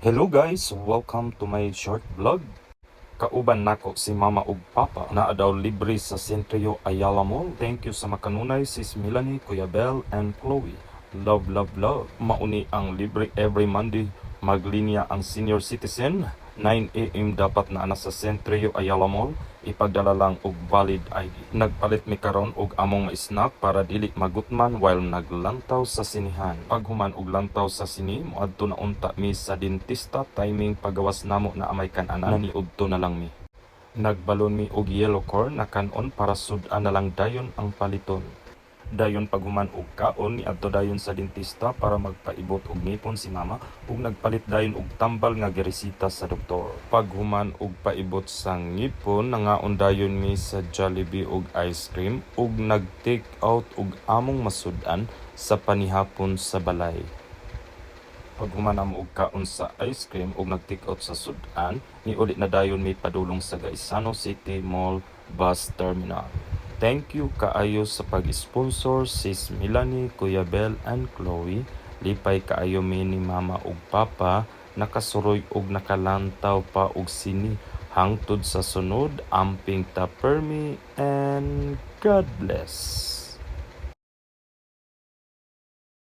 Hello guys, welcome to my short vlog. Kauban nako si Mama ug Papa na daw libre sa Centrio Ayala Mall. Thank you sa makanunay sis Melanie, Kuya Bell and Chloe. Love, love, love. Mauni ang libre every Monday. Maglinya ang senior citizen. 9 AM dapat na ana sa Centrio Ayala Mall. Ipagdala lang og valid ID. Nagpalit mi karon og among snack para dili magutman while naglantaw sa sinihan. Paghuman og lantaw sa sini, moadto na unta mi sa dentista. Timing pagawas namo na amay kan-anan, naniudto na lang mi. Nagbalon mi og yellow corn na kanon para sud-an na lang dayon ang paliton. Dayon paghuman og kaon niadto dayon sa dentista para magpaibot og ngipon si Mama ug nagpalit dayon og tambal nga giresita sa doktor. Paghuman og paibot sa ngipon nangaon dayon mi sa Jollibee og ice cream ug nag-take out og among masud-an sa panihapon sa balay. Paghuman amo og kaon sa ice cream ug nag-take out sa sud-an, niuli na dayon mi padulong sa Gaisano City Mall Bus Terminal. Thank you kaayo sa pag-sponsor sis Melanie, Kuya Bell and Chloe. Lipay kaayo mi ni Mama ug Papa, nakasuroy ug nakalantaw pa og sini. Hangtod sa sunod, amping ta permi and God bless.